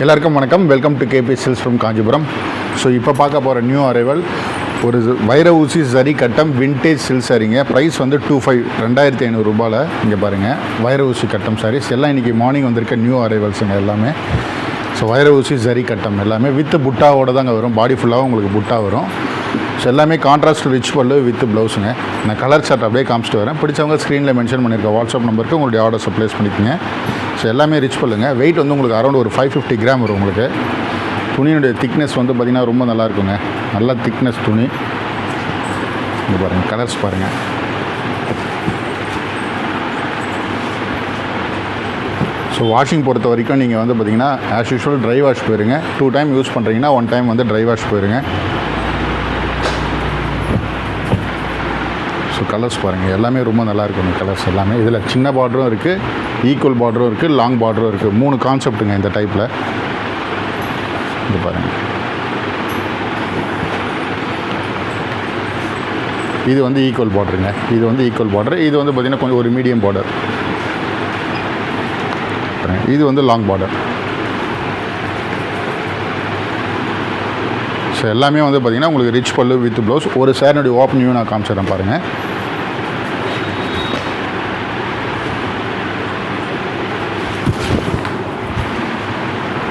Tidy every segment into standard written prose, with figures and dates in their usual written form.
எல்லாருக்கும் வணக்கம். Welcome to KP silks from Kanchipuram. So இப்போ பார்க்க போகிற நியூ அரைவல் ஒரு வைர ஊசி சரி கட்டம் விண்டேஜ் சில்க் சாரீங்க. ப்ரைஸ் வந்து 2500 ரூபாயில். இங்கே பாருங்கள், வைர ஊசி கட்டம் சாரீஸ் எல்லாம் இன்றைக்கி மார்னிங் வந்திருக்க நியூ அரைவல்ஸுங்க எல்லாமே. ஸோ வைர ஊசி சரி கட்டம் எல்லாமே வித் புட்டாவோடு தாங்க வரும். பாடி ஃபுல்லாகவும் உங்களுக்கு புட்டா வரும். ஸோ எல்லாமே கான்ட்ராஸ்ட் ரிச் பல்லு வித் ப்ளவுஸுங்க. நான் கலர் சார்ட் அப்படியே காமிச்சிட்டு வரேன். பிடிச்சவங்க ஸ்க்ரீனில் மென்ஷன் பண்ணியிருக்க வாட்ஸ்அப் நம்பருக்கு உங்களுடைய ஆர்டர்ஸை ப்ளேஸ் பண்ணிக்கோங்க. ஸோ எல்லாமே ரிச் பல்லுங்க. வெயிட் வந்து உங்களுக்கு அரௌண்ட் ஒரு 550 கிராம் வரும். உங்களுக்கு துணியினுடைய திக்னஸ் வந்து பார்த்திங்கன்னா ரொம்ப நல்லா இருக்குங்க. நல்லா திக்னஸ் துணி. இங்கே பாருங்கள், கலர்ஸ் பாருங்கள். ஸோ வாஷிங் பொறுத்த வரைக்கும் நீங்கள் வந்து பார்த்திங்கன்னா ஆஸ் யூஷுவல் ட்ரை வாஷ் போயிருங்க. 2 டைம் யூஸ் பண்ணுறீங்கன்னா 1 டைம் வந்து ட்ரை வாஷ் போயிருங்க. ஸோ கலர்ஸ் பாருங்கள், எல்லாமே ரொம்ப நல்லா இருக்கும் கலர்ஸ் எல்லாமே. இதில் சின்ன பார்டரும் இருக்குது, ஈக்குவல் பார்டரும் இருக்குது, லாங் பார்டரும் இருக்குது. 3 கான்செப்ட்டுங்க இந்த டைப்பில். இது பாருங்கள், இது வந்து ஈக்குவல் பார்டருங்க. இது வந்து ஈக்குவல் பார்டர். இது வந்து பார்த்திங்கன்னா கொஞ்சம் ஒரு மீடியம் பார்டர். இது வந்து லாங் பார்டர். ஸோ எல்லாமே வந்து பார்த்திங்கன்னா உங்களுக்கு ரிச் பல்லு வித் ப்ளவுஸ். ஒரு சேரனுடைய ஓப்பன் வியூ நான் காமிச்சிடறேன் பாருங்கள்.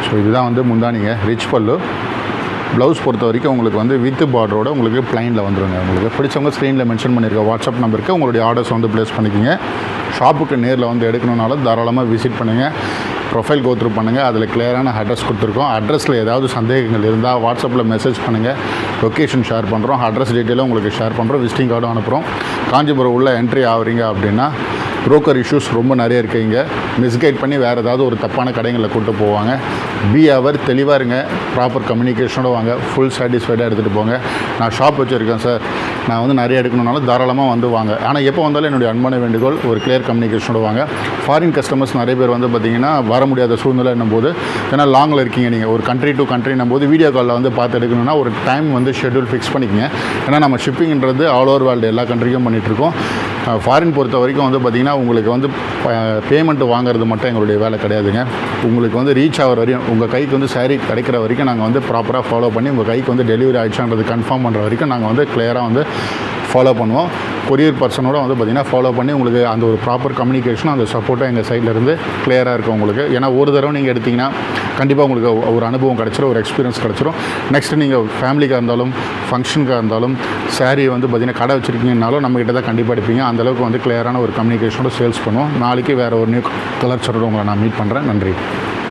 ஸோ இதுதான் வந்து முந்தானிங்க, ரிச் பல்லு. ப்ளவுஸ் பொறுத்த வரைக்கும் உங்களுக்கு வந்து வித் பார்டரோட உங்களுக்கு ப்ளைனில் வந்துடுங்க. உங்களுக்கு பிடிச்சவங்க ஸ்க்ரீனில் மென்ஷன் பண்ணியிருக்க வாட்ஸ்அப் நம்பருக்கு உங்களுடைய ஆர்டர்ஸ் வந்து ப்ளேஸ் பண்ணிக்கோங்க. ஷாப்புக்கு நேரில் வந்து எடுக்கணுன்னாலும் தாராளமாக விசிட் பண்ணுங்கள். ப்ரொஃபைல் கோத்ரூ பண்ணுங்கள். அதில் கிளியரான அட்ரஸ் கொடுத்துருக்கோம். அட்ரஸில் ஏதாவது சந்தேகங்கள் இருந்தால் வாட்ஸ்அப்பில் மெசேஜ் பண்ணுங்கள். லொக்கேஷன் ஷேர் பண்ணுறோம். அட்ரஸ் டீட்டெயிலும் உங்களுக்கு ஷேர் பண்ணுறோம். விசிட்டிங் கார்டும் அனுப்புகிறோம். காஞ்சிபுரம் உள்ள என்ட்ரி ஆகிறீங்க அப்படின்னா ப்ரோக்கர் இஷ்யூஸ் ரொம்ப நிறைய இருக்குங்க. மிஸ்கைட் பண்ணி வேறு ஏதாவது ஒரு தப்பான கடைகளில் கூப்பிட்டு போவாங்க. பி அவர் தெளிவாக இருங்க. ப்ராப்பர் கம்யூனிகேஷனோடு வாங்க. ஃபுல் சாட்டிஸ்ஃபைடாக எடுத்துகிட்டு போங்க. நான் ஷாப் வச்சுருக்கேன் சார், நான் வந்து நிறைய எடுக்கணுன்னாலும் தாராளமாக வந்து வாங்க. ஆனால் எப்போ வந்தாலும் என்னுடைய அன்பான வேண்டுகோள், ஒரு கிளியர் கம்யூனிகேஷனோடு வாங்க. ஃபாரின் கஸ்டமர்ஸ் நிறைய பேர் வந்து பார்த்திங்கன்னா வர முடியாத சூழ்நிலை என்னும்போது, ஏன்னா லாங்கில் இருக்கீங்க நீங்கள், ஒரு கண்ட்ரி டு கண்ட்ரின்னும் போது வீடியோ காலில் வந்து பார்த்து எடுக்கணும்னா ஒரு டைம் வந்து ஷெட்யூல் ஃபிக்ஸ் பண்ணிக்கங்க. ஏன்னா நம்ம ஷிப்பிங்கிறது ஆல் ஓவர் வேர்ல்டு எல்லா கண்ட்ரிக்கும் பண்ணிகிட்ருக்கோம். ஃபாரின் பொறுத்த வரைக்கும் வந்து பார்த்திங்கன்னா உங்களுக்கு வந்து பேமெண்ட் வாங்குறது மட்டும் எங்களுடைய வேலை கிடையாதுங்க. உங்களுக்கு வந்து ரீச் ஆகிற வரையும், உங்கள் கைக்கு வந்து சாரீ கிடைக்கிற வரைக்கும் நாங்கள் வந்து ப்ராப்பராக ஃபாலோ பண்ணி உங்கள் கைக்கு வந்து டெலிவரி ஆகிடுச்சான்றது கன்ஃபார்ம் பண்ணுற வரைக்கும் நாங்கள் வந்து கிளியராக வந்து ஃபாலோ பண்ணுவோம். கொரியர் பர்சனோட வந்து பார்த்திங்கன்னா ஃபாலோ பண்ணி உங்களுக்கு அந்த ஒரு ப்ராப்பர் கம்யூனிகேஷனும் அந்த சப்போர்ட்டும் எங்கள் சைட்லேருந்து கிளியராக இருக்கும் உங்களுக்கு. ஏன்னா ஒரு தடவை நீங்கள் எடுத்திங்கன்னா கண்டிப்பாக உங்களுக்கு ஒரு அனுபவம் கிடச்சிரும், ஒரு எக்ஸ்பீரியன்ஸ் கிடச்சிரும். நெக்ஸ்ட்டு நீங்கள் ஃபேமிலிக்காக இருந்தாலும் ஃபங்க்ஷனுக்காக இருந்தாலும் சாரீ வந்து பார்த்திங்கன்னா கடை வச்சுருக்கீங்கனாலும் நம்மகிட்ட தான் கண்டிப்பாக எடுப்பீங்க. அந்தளவுக்கு வந்து கிளியரான ஒரு கம்யூனிகேஷனோட சேல்ஸ் பண்ணுவோம். நாளைக்கு வேறு ஒரு நியூ கலர் சார்ட்டோட உங்களை நான் மீட் பண்ணுறேன். நன்றி.